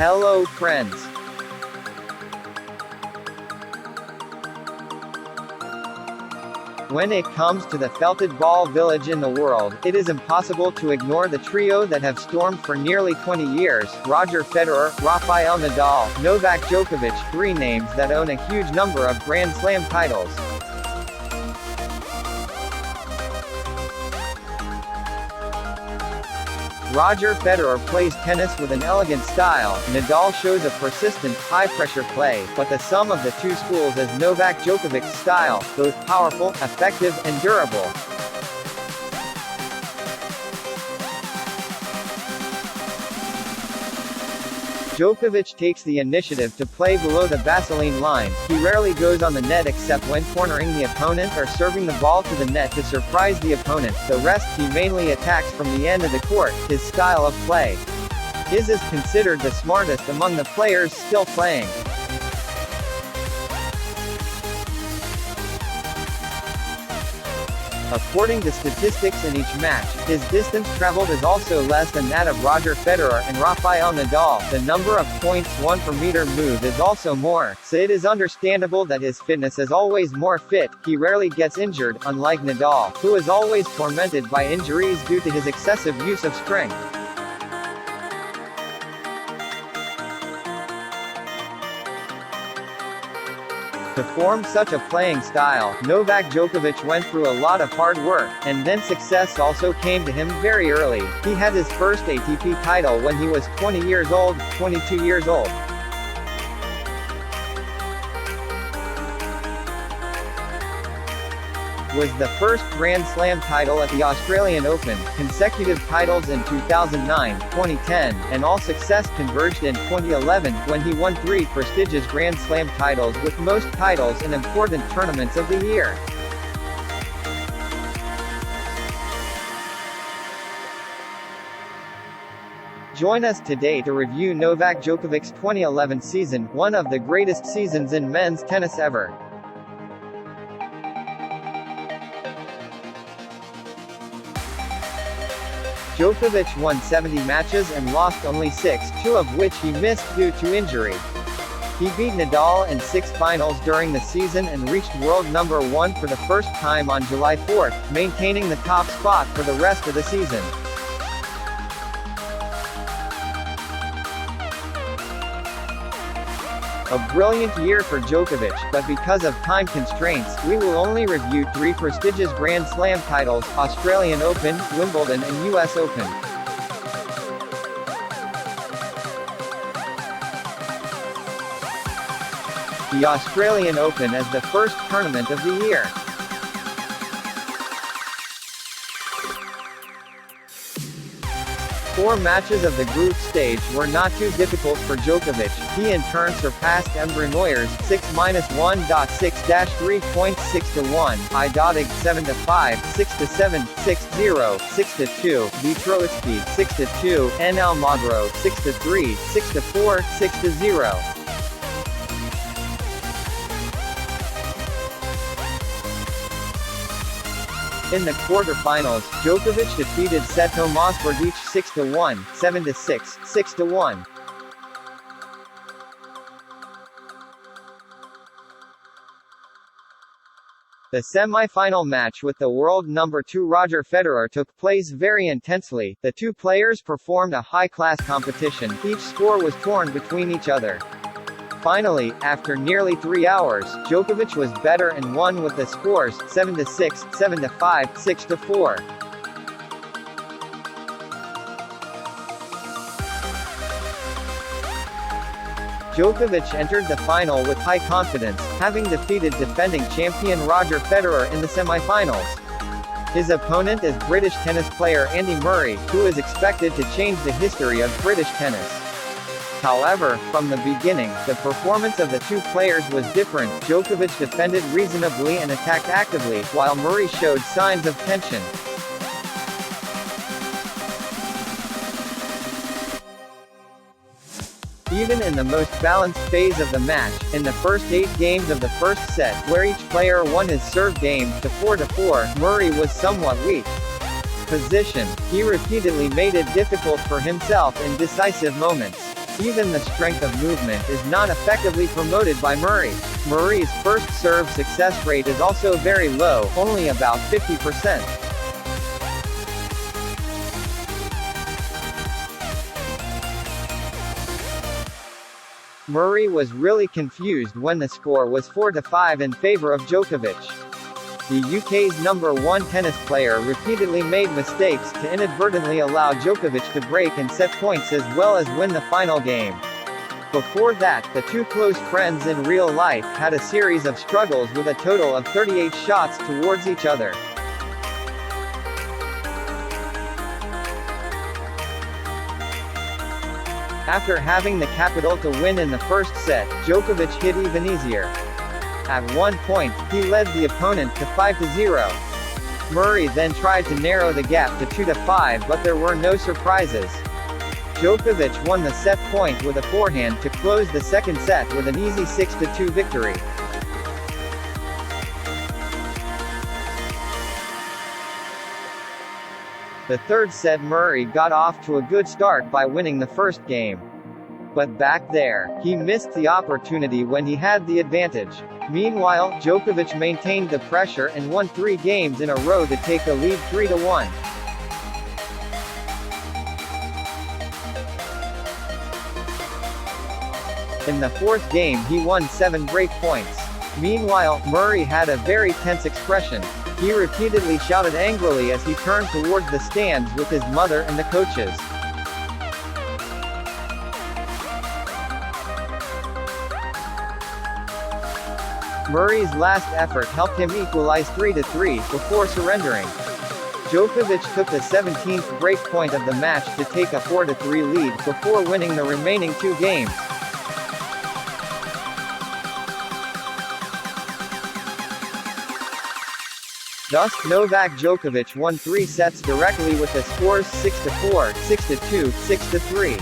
Hello friends. When it comes to the felted ball village in the world, it is impossible to ignore the trio that have stormed for nearly 20 years, Roger Federer, Rafael Nadal, Novak Djokovic, three names that own a huge number of Grand Slam titles. Roger Federer plays tennis with an elegant style, Nadal shows a persistent, high-pressure play, but the sum of the two schools is Novak Djokovic's style, both powerful, effective, and durable. Djokovic takes the initiative to play below the baseline line. He rarely goes on the net except when cornering the opponent or serving the ball to the net to surprise the opponent. The rest he mainly attacks from the end of the court. His style of play. His is considered the smartest among the players still playing. According to statistics in each match, his distance traveled is also less than that of Roger Federer and Rafael Nadal. The number of points won per meter move is also more, so it is understandable that his fitness is always more fit. He rarely gets injured, unlike Nadal, who is always tormented by injuries due to his excessive use of strength. To form such a playing style, Novak Djokovic went through a lot of hard work, and then success also came to him very early. He had his first ATP title when he was 22 years old. Was the first Grand Slam title at the Australian Open, consecutive titles in 2009, 2010, and all success converged in 2011, when he won 3 prestigious Grand Slam titles, with most titles in important tournaments of the year. Join us today to review Novak Djokovic's 2011 season, one of the greatest seasons in men's tennis ever. Djokovic won 70 matches and lost only 6, 2 of which he missed due to injury. He beat Nadal in 6 finals during the season and reached world number 1 for the first time on July 4, maintaining the top spot for the rest of the season. A brilliant year for Djokovic, but because of time constraints, we will only review 3 prestigious Grand Slam titles: Australian Open, Wimbledon and US Open. The Australian Open as the first tournament of the year. Four matches of the group stage were not too difficult for Djokovic. He in turn surpassed Emre Neuer's 6-1.6-3.6-1, Idotic 7-5, 6-7, 6-0, 6-2, Vitroitsky 6-2, N. Almagro 6-3, 6-4, 6-0. In the quarterfinals, Djokovic defeated Seto Mosberdic 6-1, 7-6, 6-1. The semi-final match with the world number 2 Roger Federer took place very intensely. The two players performed a high-class competition. Each score was torn between each other. Finally, after nearly 3 hours, Djokovic was better and won with the scores 7-6, 7-5, 6-4. Djokovic entered the final with high confidence, having defeated defending champion Roger Federer in the semi-finals. His opponent is British tennis player Andy Murray, who is expected to change the history of British tennis. However, from the beginning, the performance of the two players was different. Djokovic defended reasonably and attacked actively, while Murray showed signs of tension. Even in the most balanced phase of the match, in the first 8 games of the first set, where each player won his serve game to 4-4, Murray was somewhat weak. Position. He repeatedly made it difficult for himself in decisive moments. Even the strength of movement is not effectively promoted by Murray. Murray's first serve success rate is also very low, only about 50%. Murray was really confused when the score was 4-5 in favor of Djokovic. The UK's #1 tennis player repeatedly made mistakes to inadvertently allow Djokovic to break and set points as well as win the final game. Before that, the two close friends in real life had a series of struggles with a total of 38 shots towards each other. After having the capital to win in the first set, Djokovic hit even easier. At one point, he led the opponent to 5-0. Murray then tried to narrow the gap to 2-5 but there were no surprises. Djokovic won the set point with a forehand to close the second set with an easy 6-2 victory. The third set Murray got off to a good start by winning the first game. But back there, he missed the opportunity when he had the advantage. Meanwhile, Djokovic maintained the pressure and won 3 games in a row to take the lead 3-1. In the fourth game he won 7 break points. Meanwhile, Murray had a very tense expression. He repeatedly shouted angrily as he turned towards the stands with his mother and the coaches. Murray's last effort helped him equalize 3-3, before surrendering. Djokovic took the 17th break point of the match to take a 4-3 lead, before winning the remaining 2 games. Thus, Novak Djokovic won 3 sets directly with the scores 6-4, 6-2, 6-3.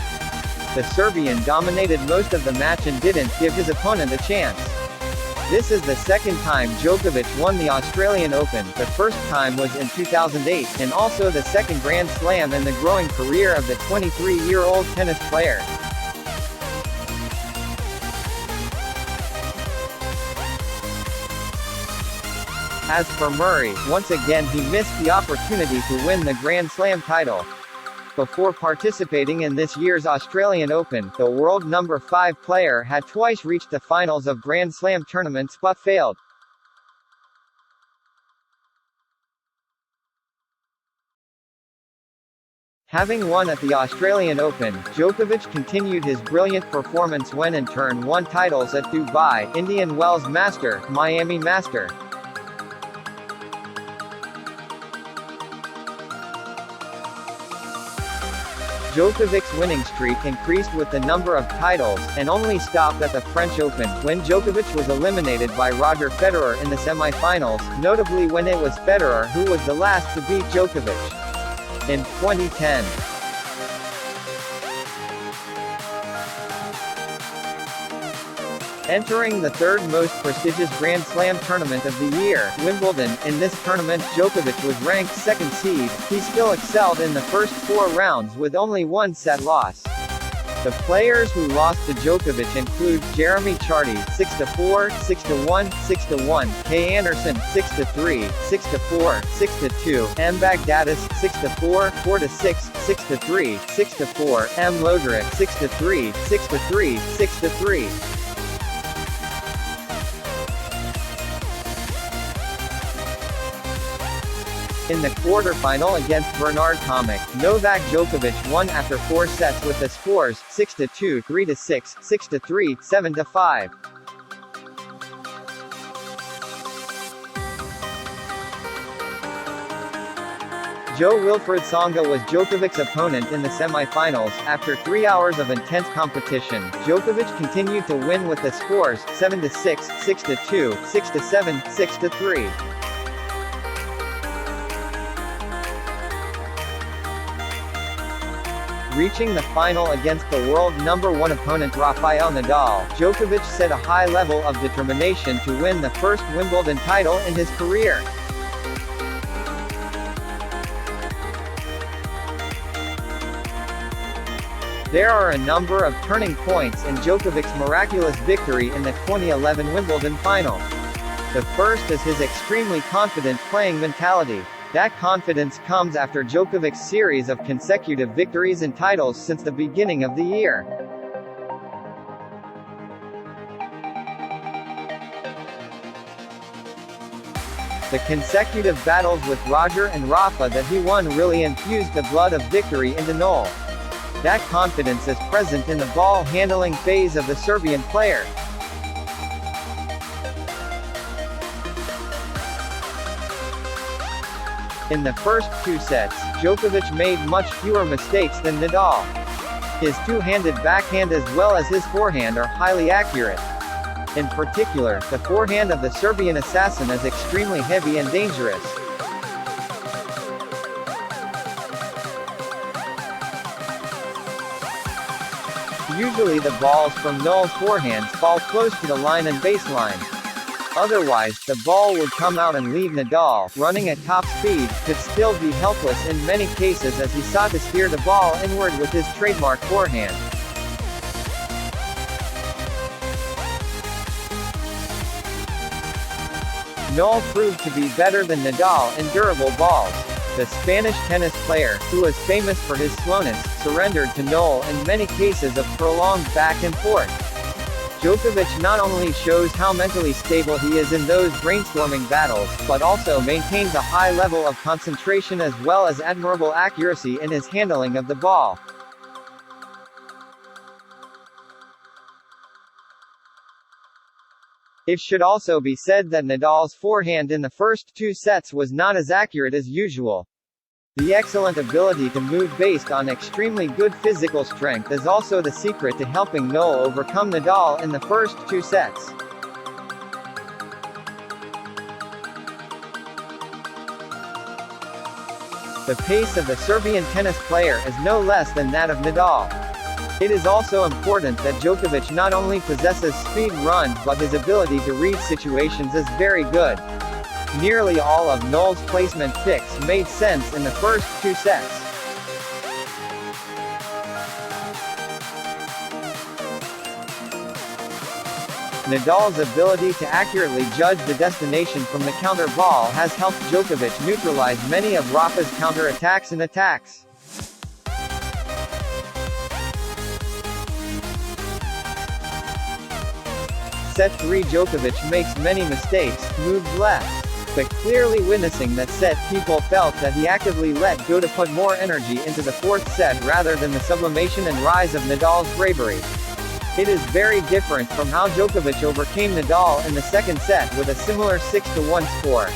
The Serbian dominated most of the match and didn't give his opponent a chance. This is the second time Djokovic won the Australian Open, the first time was in 2008, and also the second Grand Slam in the growing career of the 23-year-old tennis player. As for Murray, once again he missed the opportunity to win the Grand Slam title. Before participating in this year's Australian Open, the world #5 player had twice reached the finals of Grand Slam tournaments but failed. Having won at the Australian Open, Djokovic continued his brilliant performance when in turn won titles at Dubai, Indian Wells Master, Miami Master. Djokovic's winning streak increased with the number of titles, and only stopped at the French Open, when Djokovic was eliminated by Roger Federer in the semi-finals, notably when it was Federer who was the last to beat Djokovic. In 2010. Entering the third most prestigious Grand Slam tournament of the year, Wimbledon, in this tournament Djokovic was ranked second seed. He still excelled in the first 4 rounds with only 1 set loss. The players who lost to Djokovic include Jeremy Chardy, 6-4, 6-1, 6-1, Kay Anderson, 6-3, 6-4, 6-2, M. Bagdatis, 6-4, 4-6, 6-3, 6-4, M. Loderick, 6-3, 6-3, 6-3. In the quarterfinal against Bernard Tomic, Novak Djokovic won after 4 sets with the scores 6-2, 3-6, 6-3, 7-5. Jo-Wilfried Tsonga was Djokovic's opponent in the semi-finals. After 3 hours of intense competition, Djokovic continued to win with the scores 7-6, 6-2, 6-7, 6-3. Reaching the final against the world #1 opponent Rafael Nadal, Djokovic set a high level of determination to win the first Wimbledon title in his career. There are a number of turning points in Djokovic's miraculous victory in the 2011 Wimbledon final. The first is his extremely confident playing mentality. That confidence comes after Djokovic's series of consecutive victories and titles since the beginning of the year. The consecutive battles with Roger and Rafa that he won really infused the blood of victory into Nadal. That confidence is present in the ball-handling phase of the Serbian player. In the first two sets, Djokovic made much fewer mistakes than Nadal. His two-handed backhand as well as his forehand are highly accurate. In particular, the forehand of the Serbian assassin is extremely heavy and dangerous. Usually the balls from Nadal's forehands fall close to the line and baseline. Otherwise, the ball would come out and leave Nadal, running at top speed, could still be helpless in many cases as he sought to steer the ball inward with his trademark forehand. Nadal proved to be better than Nadal in durable balls. The Spanish tennis player, who was famous for his slowness, surrendered to Nadal in many cases of prolonged back and forth. Djokovic not only shows how mentally stable he is in those brainstorming battles, but also maintains a high level of concentration as well as admirable accuracy in his handling of the ball. It should also be said that Nadal's forehand in the first two sets was not as accurate as usual. The excellent ability to move based on extremely good physical strength is also the secret to helping Nadal overcome Nadal in the first two sets. The pace of the Serbian tennis player is no less than that of Nadal. It is also important that Djokovic not only possesses speed runs but his ability to read situations is very good. Nearly all of Nadal's placement picks made sense in the first two sets. Nadal's ability to accurately judge the destination from the counter ball has helped Djokovic neutralize many of Rafa's counter-attacks and attacks. Set 3 Djokovic makes many mistakes, moves left. But clearly witnessing that set, people felt that he actively let go to put more energy into the fourth set rather than the sublimation and rise of Nadal's bravery. It is very different from how Djokovic overcame Nadal in the second set with a similar 6-1 score.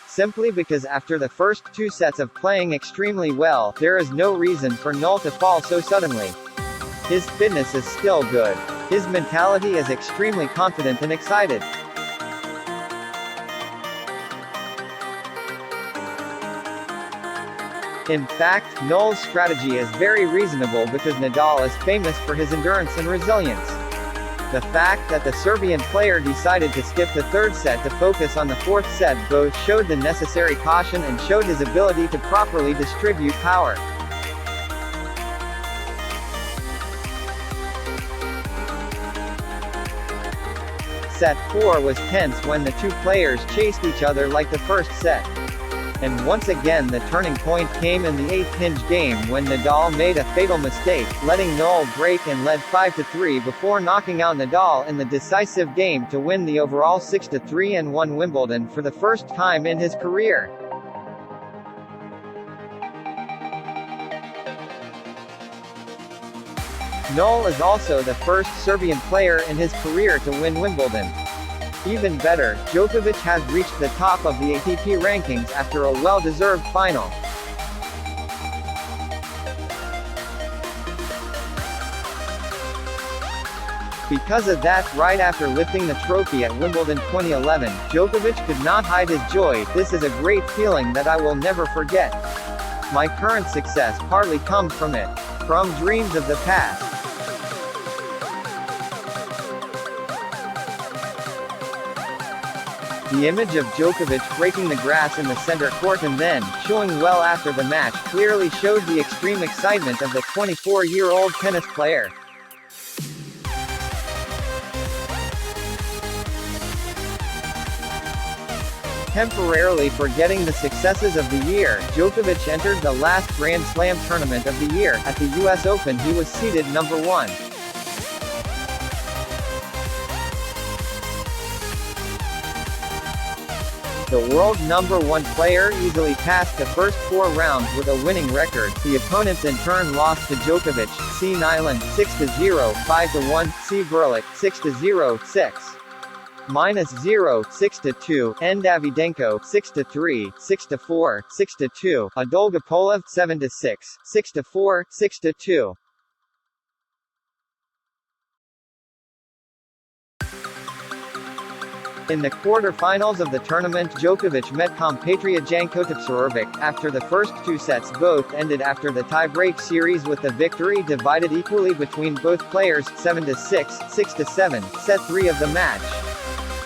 Simply because after the first two sets of playing extremely well, there is no reason for Nadal to fall so suddenly. His fitness is still good. His mentality is extremely confident and excited. In fact, Nadal's strategy is very reasonable because Nadal is famous for his endurance and resilience. The fact that the Serbian player decided to skip the third set to focus on the fourth set both showed the necessary caution and showed his ability to properly distribute power. Set 4 was tense when the two players chased each other like the first set. And once again the turning point came in the 8th hinge game when Nadal made a fatal mistake, letting Nadal break and led 5-3 before knocking out Nadal in the decisive game to win the overall 6-3 and won Wimbledon for the first time in his career. Nadal is also the first Serbian player in his career to win Wimbledon. Even better, Djokovic has reached the top of the ATP rankings after a well-deserved final. Because of that, right after lifting the trophy at Wimbledon 2011, Djokovic could not hide his joy. "This is a great feeling that I will never forget. My current success partly comes from it. From dreams of the past." The image of Djokovic breaking the grass in the center court and then showing well after the match clearly showed the extreme excitement of the 24-year-old tennis player. Temporarily forgetting the successes of the year, Djokovic entered the last Grand Slam tournament of the year. At the US Open he was seeded number 1. The world number 1 player easily passed the first 4 rounds with a winning record. The opponents in turn lost to Djokovic, C. Nyland, 6-0, 5-1, C. Berlik, 6-0, 6. -0, 6-2, N. Davydenko, 6-3, 6-4, 6-2, Dolgopolov, 7-6, 6-4, 6-2. In the quarter-finals of the tournament, Djokovic met compatriot Djokovic. After the first 2 sets both ended after the tie-break series with the victory divided equally between both players, 7-6, 6-7. Set 3 of the match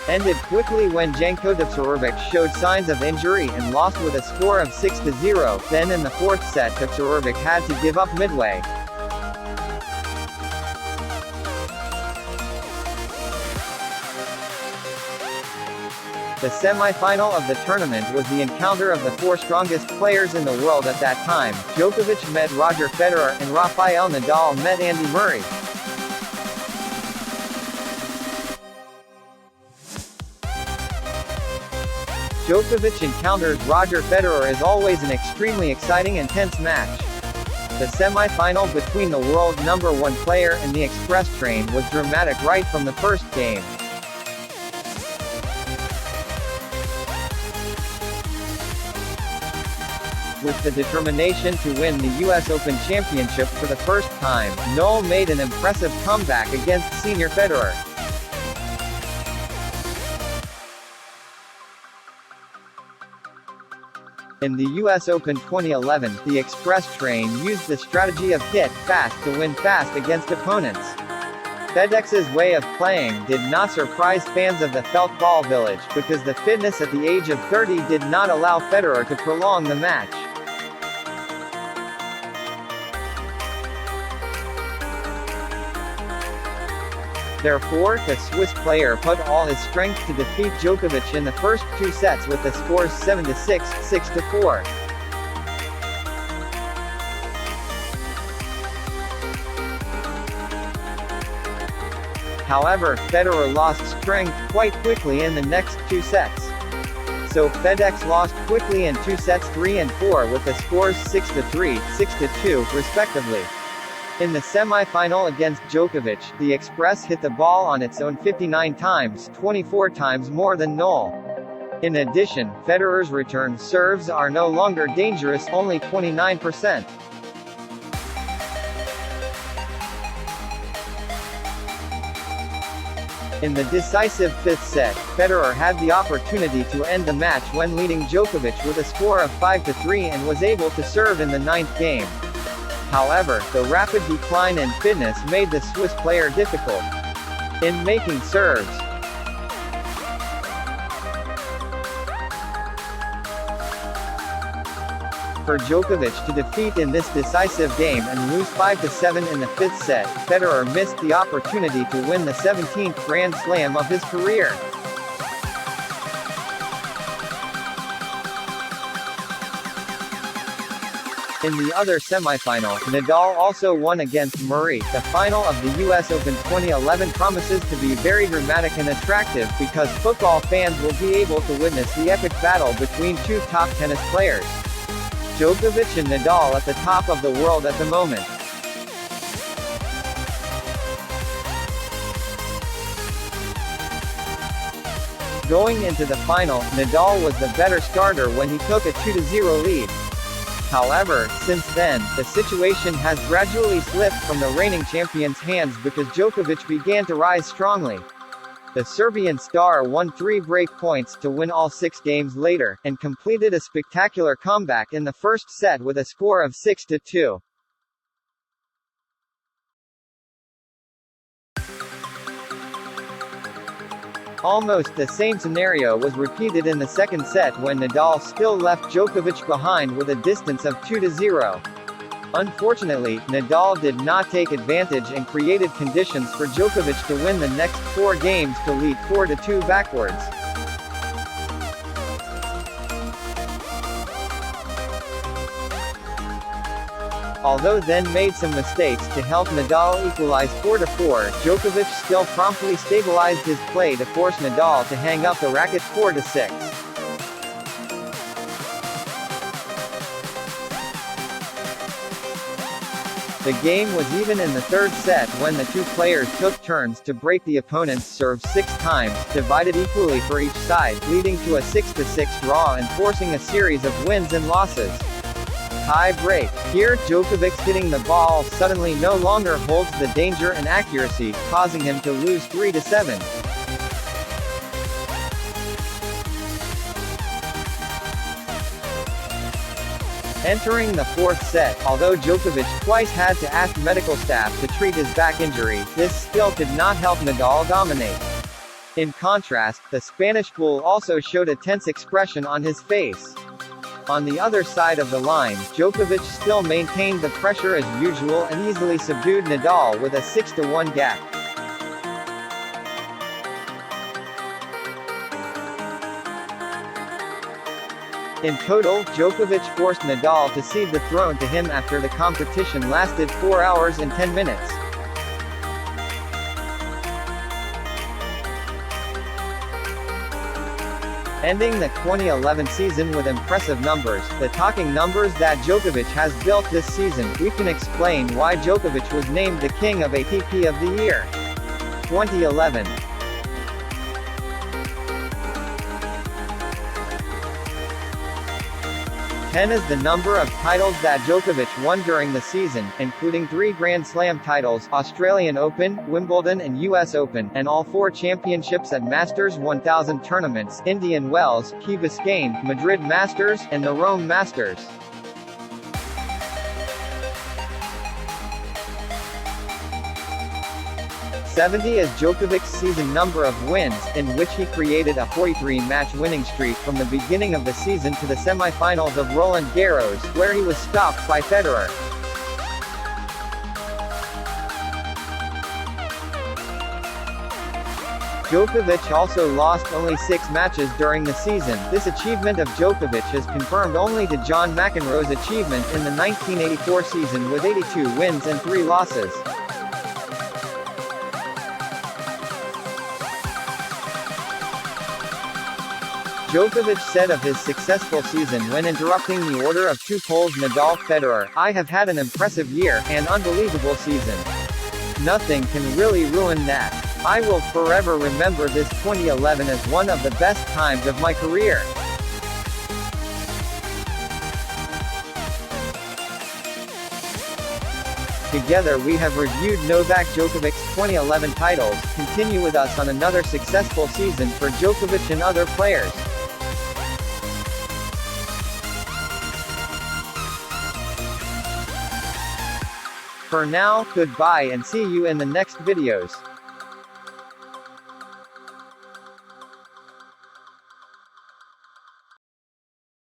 ended quickly when Djokovic showed signs of injury and lost with a score of 6-0. Then in the 4th set, Djokovic had to give up midway. The semi-final of the tournament was the encounter of the 4 strongest players in the world at that time. Djokovic met Roger Federer, and Rafael Nadal met Andy Murray. Djokovic encounters Roger Federer is always an extremely exciting and tense match. The semi-final between the world number 1 player and the express train was dramatic right from the first game. With the determination to win the US Open Championship for the first time, Nadal made an impressive comeback against senior Federer. In the US Open 2011, the express train used the strategy of hit fast to win fast against opponents. FedEx's way of playing did not surprise fans of the Felt Ball Village, because the fitness at the age of 30 did not allow Federer to prolong the match. Therefore, the Swiss player put all his strength to defeat Djokovic in the first 2 sets with the scores 7-6, 6-4. However, Federer lost strength quite quickly in the next 2 sets. So FedEx lost quickly in 2 sets 3 and 4 with the scores 6-3, 6-2, respectively. In the semi-final against Djokovic, the Express hit the ball on its own 59 times, 24 times more than Nadal. In addition, Federer's return serves are no longer dangerous, only 29%. In the decisive 5th set, Federer had the opportunity to end the match when leading Djokovic with a score of 5-3 and was able to serve in the 9th game. However, the rapid decline in fitness made the Swiss player difficult in making serves. For Djokovic to defeat in this decisive game and lose 5-7 in the 5th set, Federer missed the opportunity to win the 17th Grand Slam of his career. In the other semifinal, Nadal also won against Murray. The final of the US Open 2011 promises to be very dramatic and attractive because football fans will be able to witness the epic battle between 2 top tennis players. Djokovic and Nadal at the top of the world at the moment. Going into the final, Nadal was the better starter when he took a 2-0 lead. However, since then, the situation has gradually slipped from the reigning champion's hands because Djokovic began to rise strongly. The Serbian star won 3 break points to win all 6 games later, and completed a spectacular comeback in the first set with a score of 6-2. Almost the same scenario was repeated in the second set when Nadal still left Djokovic behind with a distance of 2-0. Unfortunately, Nadal did not take advantage and created conditions for Djokovic to win the next 4 games to lead 4-2 backwards. Although then made some mistakes to help Nadal equalize 4-4, Djokovic still promptly stabilized his play to force Nadal to hang up the racket 4-6. The game was even in the third set when the two players took turns to break the opponent's serve 6 times, divided equally for each side, leading to a 6-6 draw and forcing a series of wins and losses. Tie break. Here, Djokovic's hitting the ball suddenly no longer holds the danger and accuracy, causing him to lose 3-7. Entering the fourth set, although Djokovic twice had to ask medical staff to treat his back injury, this still could not help Nadal dominate. In contrast, the Spanish bull also showed a tense expression on his face. On the other side of the line, Djokovic still maintained the pressure as usual and easily subdued Nadal with a 6-1 gap. In total, Djokovic forced Nadal to cede the throne to him after the competition lasted 4 hours and 10 minutes. Ending the 2011 season with impressive numbers, the talking numbers that Djokovic has built this season, we can explain why Djokovic was named the King of ATP of the Year. 2011. 10 is the number of titles that Djokovic won during the season, including 3 Grand Slam titles, Australian Open, Wimbledon and US Open, and all 4 championships at Masters 1000 tournaments, Indian Wells, Key Biscayne, Madrid Masters, and the Rome Masters. 70 is Djokovic's season number of wins, in which he created a 43-match winning streak from the beginning of the season to the semi-finals of Roland Garros, where he was stopped by Federer. Djokovic also lost only 6 matches during the season. This achievement of Djokovic is confirmed only to John McEnroe's achievement in the 1984 season with 82 wins and 3 losses. Djokovic said of his successful season when interrupting the order of 2 Poles Nadal-Federer, "I have had an impressive year, and unbelievable season. Nothing can really ruin that. I will forever remember this 2011 as one of the best times of my career." Together we have reviewed Novak Djokovic's 2011 titles. Continue with us on another successful season for Djokovic and other players. For now, goodbye and see you in the next videos.